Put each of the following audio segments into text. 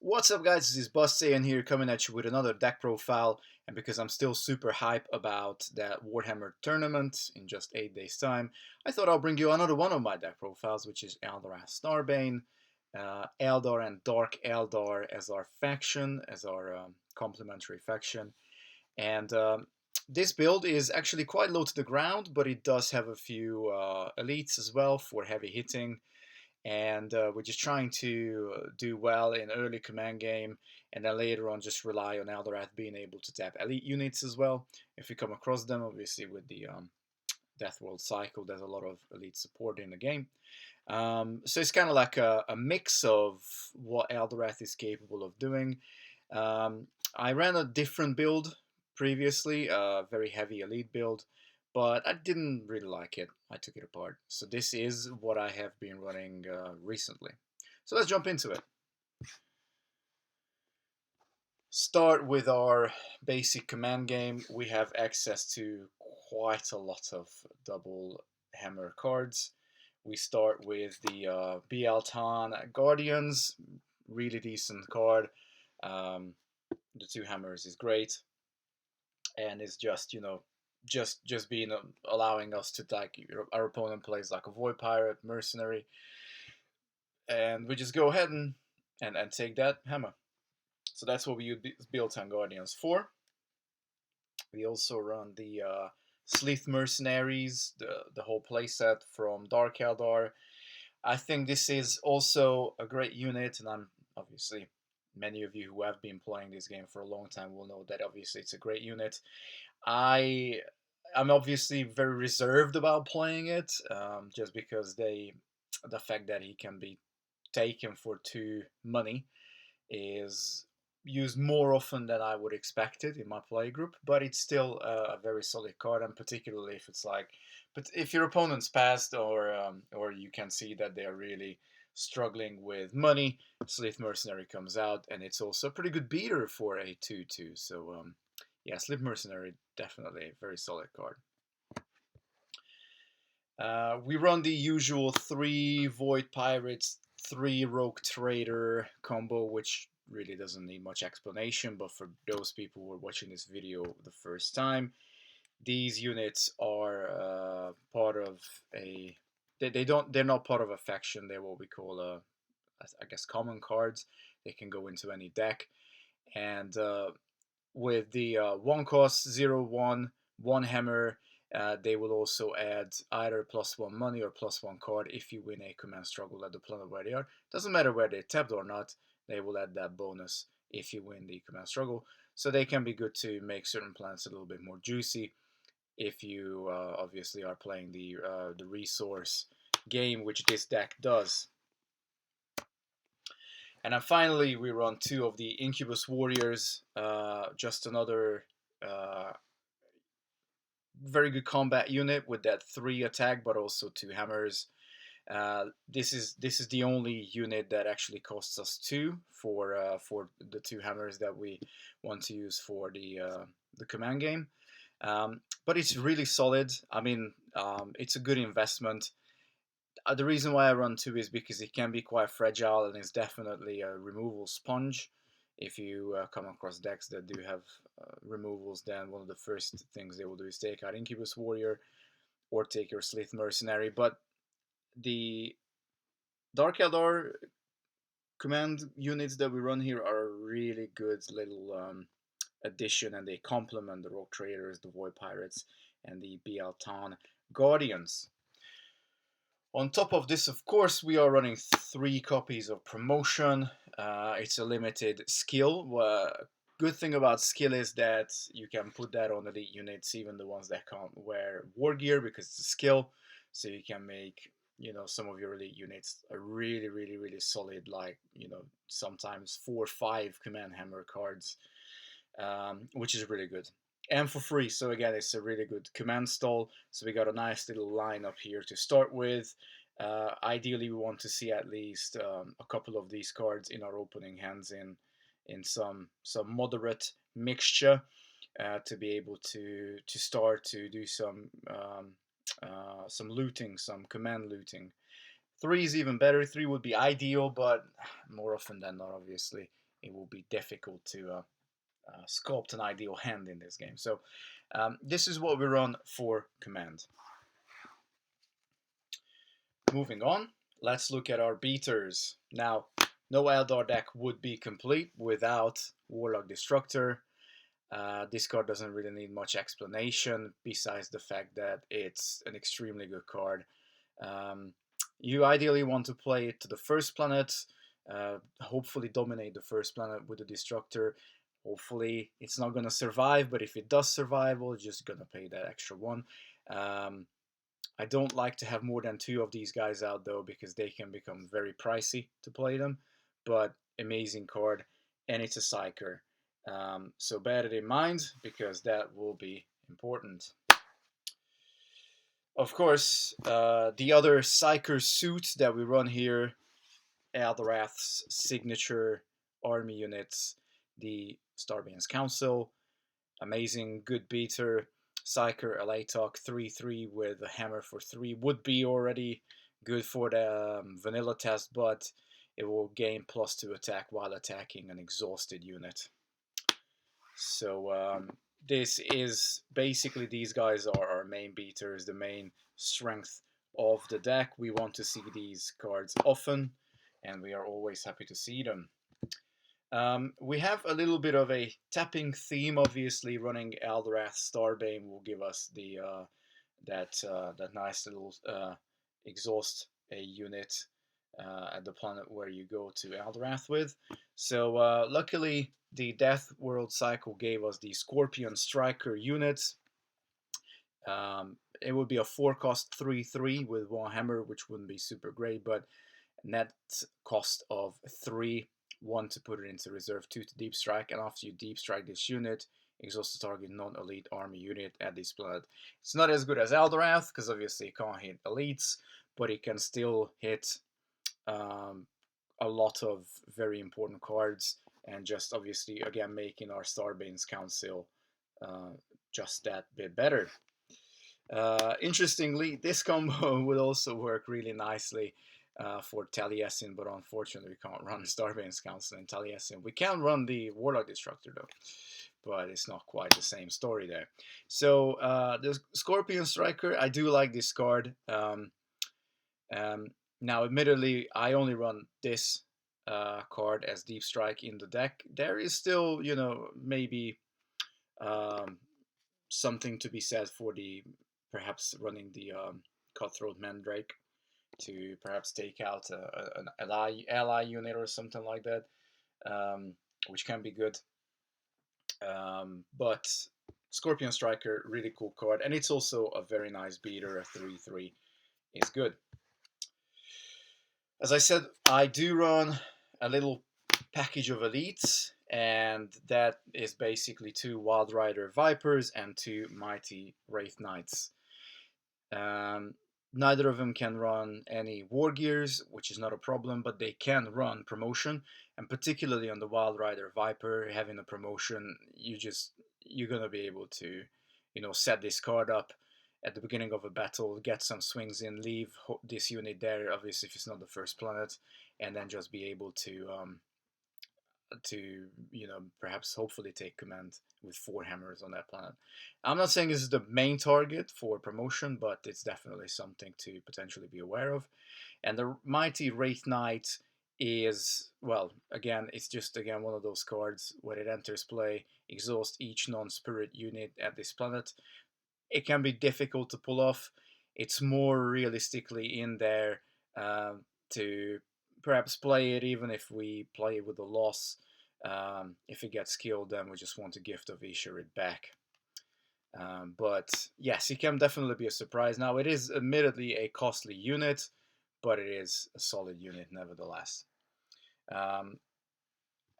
What's up guys, this is Saiyan here coming at you with another deck profile, and because I'm still super hype about that Warhammer tournament in just 8 days time, I thought I'll bring you another one of my deck profiles, which is Eldorath Starbane, Eldar and Dark Eldar as our faction, as our complementary faction. And this build is actually quite low to the ground, but it does have a few elites as well for heavy hitting, and we're just trying to do well in early command game, and then later on just rely on Eldorath being able to tap elite units as well if we come across them. Obviously with the Death World cycle, there's a lot of elite support in the game. So it's kind of like a mix of what Eldorath is capable of doing. I ran a different build previously, a very heavy elite build, but I didn't really like it. I took it apart. So this is what I have been running recently. So let's jump into it. Start with our basic command game. We have access to quite a lot of double hammer cards. We start with the Bialtan Guardians, really decent card. The two hammers is great, and it's just just being allowing us to, like, our opponent plays like a void pirate mercenary, and we just go ahead and take that hammer. So that's what we use Bialtan Guardians for. We also run the Slith Mercenaries, the whole playset from Dark Eldar. I think this is also a great unit, and I'm obviously, many of you who have been playing this game for a long time will know that obviously it's a great unit. I'm obviously very reserved about playing it, just because the fact that he can be taken for 2 money is used more often than I would expect it in my play group, but it's still a very solid card, and particularly if it's like, but if your opponent's passed, or you can see that they are really struggling with money, Slith Mercenary comes out, and it's also a pretty good beater for a 2/2. So yeah, Slith Mercenary, definitely a very solid card. We run the usual 3 Void Pirates, 3 Rogue Trader combo, which really doesn't need much explanation, but for those people who are watching this video the first time, these units are part of a... They're not part of a faction. They're what we call I guess, common cards. They can go into any deck, and with the 1 cost 0/1 1 hammer, they will also add either +1 money or +1 card if you win a command struggle at the planet where they are. Doesn't matter where they're tapped or not, they will add that bonus if you win the command struggle. So they can be good to make certain plans a little bit more juicy if you obviously are playing the resource game, which this deck does. And then finally, we run 2 of the Incubus Warriors, just another very good combat unit with that 3 attack, but also 2 hammers. This is the only unit that actually costs us 2 for the 2 hammers that we want to use for the command game. But it's really solid. I mean, it's a good investment. The reason why I run 2 is because it can be quite fragile, and it's definitely a removal sponge. If you come across decks that do have removals, then one of the first things they will do is take out Incubus Warrior or take your Slith Mercenary. But the Dark Eldar command units that we run here are a really good little addition, and they complement the Rogue Traders, the Void Pirates, and the Bialtan Guardians. On top of this, of course, we are running 3 copies of Promotion. It's a limited skill. Good thing about skill is that you can put that on elite units, even the ones that can't wear war gear, because it's a skill. So you can make, some of your elite units a really, really, really solid, like, sometimes 4 or 5 command hammer cards, which is really good. And for free, so again, it's a really good command stall. So we got a nice little lineup here to start with. Ideally, we want to see at least a couple of these cards in our opening hands in some moderate mixture, to be able to start to do some looting, some command looting. 3 is even better. 3 would be ideal, but more often than not, obviously, it will be difficult to sculpt an ideal hand in this game. So this is what we run for command. Moving on, let's look at our beaters. Now, no Eldar deck would be complete without Warlock Destructor. This card doesn't really need much explanation besides the fact that it's an extremely good card. You ideally want to play it to the first planet, hopefully dominate the first planet with the Destructor. Hopefully it's not going to survive, but if it does survive, we're just going to pay that extra one. I don't like to have more than 2 of these guys out though, because they can become very pricey to play them, but amazing card, and it's a Psyker. So bear it in mind, because that will be important. Of course, the other Psyker suit that we run here, Eldorath's signature army units, the Starbane's Council, amazing, good beater. Psyker Alatok 3/3 with a hammer for 3 would be already good for the vanilla test, but it will gain +2 attack while attacking an exhausted unit. So this is basically, these guys are our main beaters, the main strength of the deck. We want to see these cards often, and we are always happy to see them. We have a little bit of a tapping theme, obviously. Running Eldorath Starbane will give us the that nice little exhaust a unit at the planet where you go to Eldorath with. So luckily, the Death World cycle gave us the Scorpion Striker units. It would be a 4-cost 3/3 with Warhammer, which wouldn't be super great, but net cost of 3, 1 to put it into reserve, 2 to deep strike, and after you deep strike this unit, exhaust the target non-elite army unit at this planet. It's not as good as Eldorath, because obviously it can't hit elites, but it can still hit a lot of very important cards, and just obviously again making our Starbane's Council just that bit better. Interestingly, this combo would also work really nicely for Taliesin, but unfortunately we can't run Starbane's Council in Taliesin. We can run the Warlock Destructor though, but it's not quite the same story there. So the Scorpion Striker, I do like this card. Now, admittedly, I only run this card as Deep Strike in the deck. There is still, maybe something to be said for the perhaps running the Cutthroat Mandrake to perhaps take out an ally unit or something like that, which can be good. But Scorpion Striker, really cool card, and it's also a very nice beater. A 3/3 is good. As I said, I do run a little package of elites, and that is basically 2 Wild Rider Vipers and 2 Mighty Wraith Knights. Neither of them can run any war gears, which is not a problem, but they can run promotion, and particularly on the Wild Rider Viper, having a promotion, you're gonna be able to, set this card up at the beginning of a battle, get some swings in, leave this unit there, obviously if it's not the first planet, and then just be able to perhaps hopefully take command with 4 hammers on that planet. I'm not saying this is the main target for promotion, but it's definitely something to potentially be aware of. And the Mighty Wraith Knight is, well, again, it's just one of those cards. When it enters play, exhaust each non-spirit unit at this planet. It can be difficult to pull off. It's more realistically in there to perhaps play it, even if we play it with a loss. If it gets killed, then we just want to gift of Isher it back. But yes, it can definitely be a surprise. Now, it is admittedly a costly unit, but it is a solid unit nevertheless.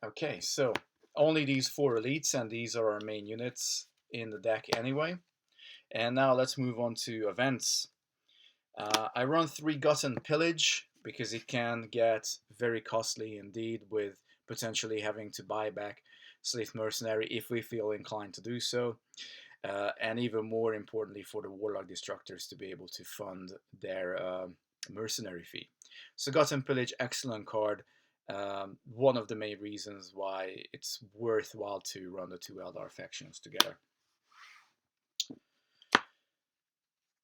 Okay, so only these 4 elites, and these are our main units in the deck anyway. And now let's move on to events. I run 3 Gut and Pillage because it can get very costly indeed, with potentially having to buy back Slith Mercenary if we feel inclined to do so. And even more importantly, for the Warlock Destructors to be able to fund their mercenary fee. So Gut and Pillage, excellent card. one of the main reasons why it's worthwhile to run the two Eldar factions together.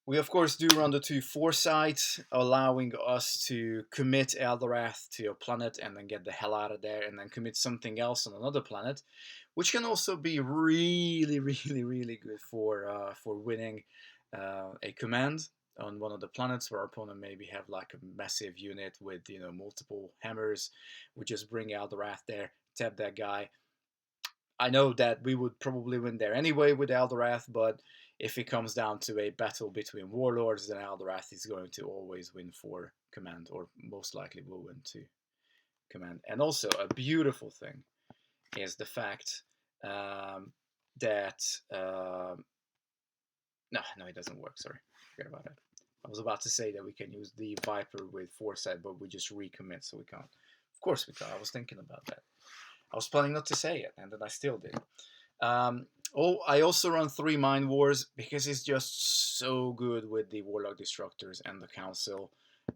We of course do run the two Foresight, allowing us to commit Eldorath to a planet and then get the hell out of there and then commit something else on another planet, which can also be really, really good for winning a command on one of the planets where our opponent maybe have like a massive unit with multiple hammers. We just bring Eldorath there, tap that guy. I know that we would probably win there anyway with Eldorath, but if it comes down to a battle between warlords, then Eldorath is going to always win for command, or most likely will win to command. And also, a beautiful thing is the fact that no, it doesn't work. Sorry, forget about it. I was about to say that we can use the Viper with Foresight, but we just recommit, so we can't. Of course we can't. I was thinking about that. I was planning not to say it, and then I still did. I also run 3 Mind Wars because it's just so good with the Warlock Destructors and the Council.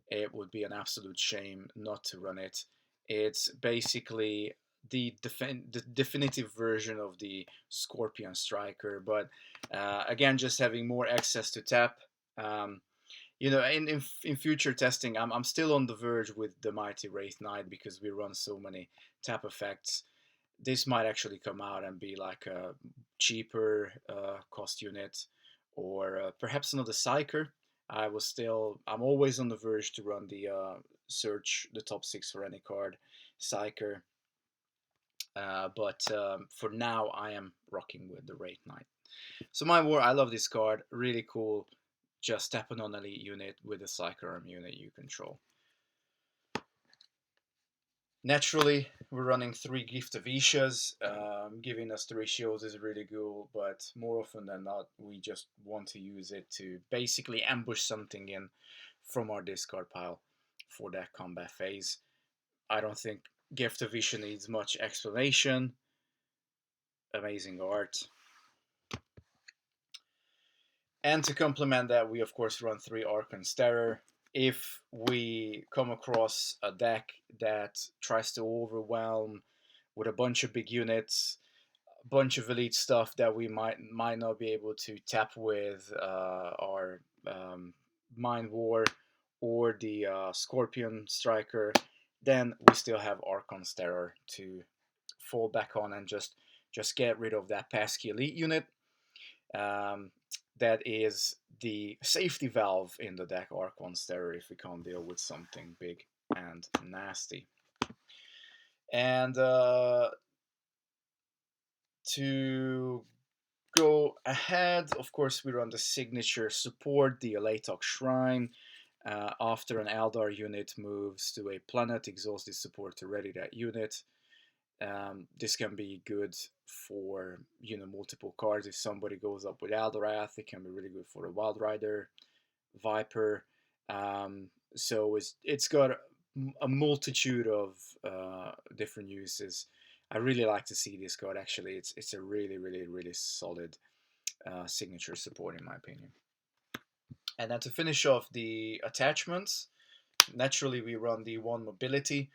It would be an absolute shame not to run it. It's basically the definitive version of the Scorpion Striker, but again, just having more access to tap. In future testing, I'm still on the verge with the Mighty Wraith Knight because we run so many tap effects. This might actually come out and be like a cheaper cost unit, or perhaps another Psyker. I'm always on the verge to run the search the top 6 for any card Psyker. But for now, I am rocking with the Wraith Knight. So my war, I love this card, really cool. Just tapping on elite unit with a Psyker arm unit you control. Naturally, we're running 3 Gift of Ishas. Giving us 3 shields is really cool, but more often than not, we just want to use it to basically ambush something in from our discard pile for that combat phase. I don't think Gift of Isha needs much explanation. Amazing art. And to complement that, we of course run 3 Arkans Terror. If we come across a deck that tries to overwhelm with a bunch of big units, a bunch of elite stuff that we might not be able to tap with our Mind War or the Scorpion Striker, then we still have Arkans Terror to fall back on and just get rid of that pesky elite unit. That is the safety valve in the deck, Arkans Terror, if we can't deal with something big and nasty. And to go ahead, of course, we run the signature support, the Alatok Shrine. After an Eldar unit moves to a planet, exhaust this support to ready that unit. This can be good for multiple cards. If somebody goes up with Eldorath, it can be really good for a Wild Rider, Viper. So it's got a multitude of different uses. I really like to see this card. Actually, it's a really solid signature support in my opinion. And then to finish off the attachments, naturally we run the 1 mobility.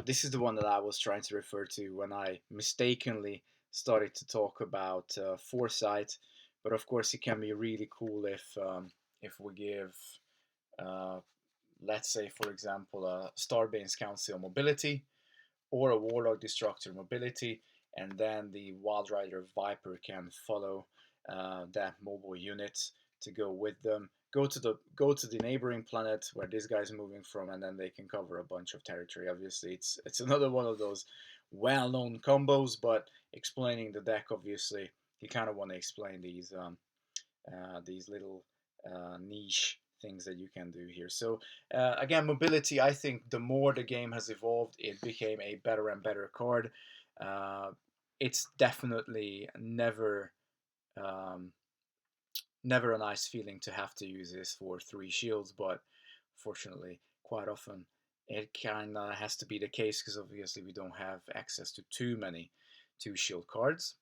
This is the one that I was trying to refer to when I mistakenly started to talk about Foresight. But of course, it can be really cool if we give, let's say, for example, a Starbane's Council mobility or a Warlock Destructor mobility, and then the Wild Rider Viper can follow that mobile unit to go with them. Go to the neighboring planet where this guy's moving from, and then they can cover a bunch of territory. Obviously, it's another one of those well-known combos, but explaining the deck, obviously, you kind of want to explain these little niche things that you can do here. So again, mobility, I think the more the game has evolved, it became a better and better card. It's definitely never a nice feeling to have to use this for 3 shields, but fortunately, quite often it kind of has to be the case because obviously we don't have access to too many 2 shield cards.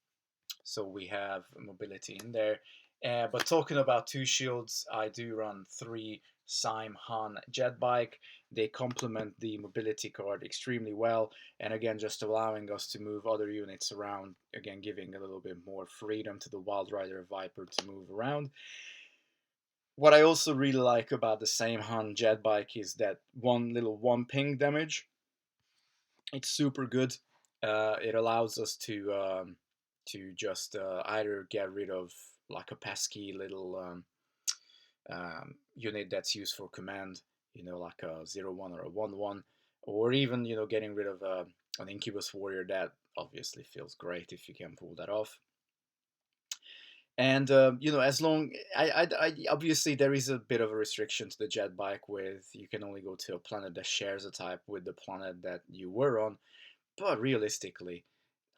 So we have mobility in there. But talking about 2 shields, I do run 3 Saiyan jet bike. They complement the mobility card extremely well, and again, just allowing us to move other units around, again, giving a little bit more freedom to the Wild Rider Viper to move around. What I also really like about the Saiyan jet bike is that one ping damage. It's super good. It allows us to just either get rid of like a pesky little unit that's used for command, like a 0-1 or a 1-1, or even getting rid of an Incubus Warrior. That obviously feels great if you can pull that off. And as long I obviously there is a bit of a restriction to the jet bike, with you can only go to a planet that shares a type with the planet that you were on. But realistically,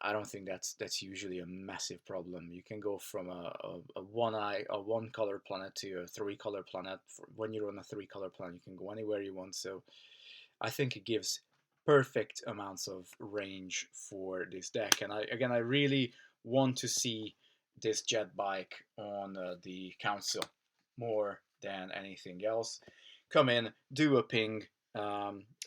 I don't think that's usually a massive problem. You can go from a one color planet to a 3-color planet. When you're on a 3-color planet, you can go anywhere you want. So I think it gives perfect amounts of range for this deck. And I really want to see this jet bike on the council more than anything else. Come in, do a ping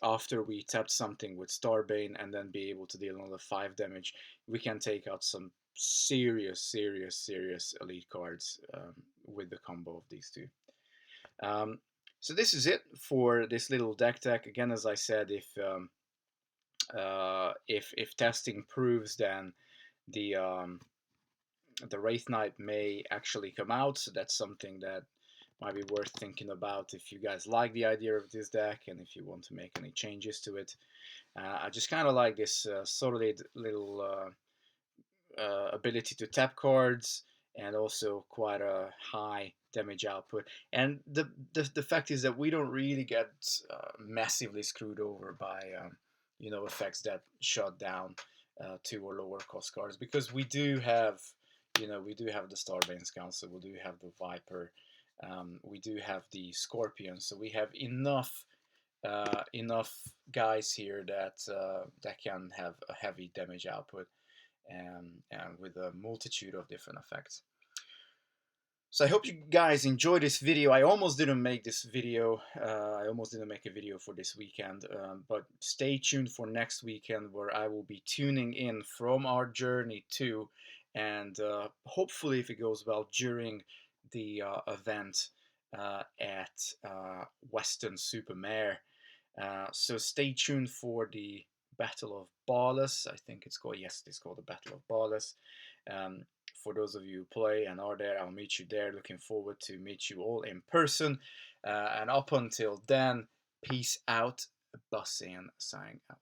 after we tapped something with Starbane, and then be able to deal another 5 damage. We can take out some serious elite cards with the combo of these two. So this is it for this little deck tech. Again, as I said, if testing proves, then the Wraith Knight may actually come out. So that's something that might be worth thinking about if you guys like the idea of this deck and if you want to make any changes to it. I just kind of like this solid little ability to tap cards, and also quite a high damage output. And the fact is that we don't really get massively screwed over by effects that shut down 2 or lower cost cards, because we do have the Starbane's Council, we do have the Viper, we do have the Scorpion, so we have enough guys here that can have a heavy damage output, and with a multitude of different effects. So I hope you guys enjoyed this video. I almost didn't make this video. I almost didn't make a video for this weekend, but stay tuned for next weekend, where I will be tuning in from our journey to, and hopefully, if it goes well, during the event at Western Supermare. So stay tuned for the Battle of Barlas. I think it's called, yes, it's called the Battle of Barlas. For those of you who play and are there, I'll meet you there. Looking forward to meet you all in person. And up until then, peace out. Bus in, signing out.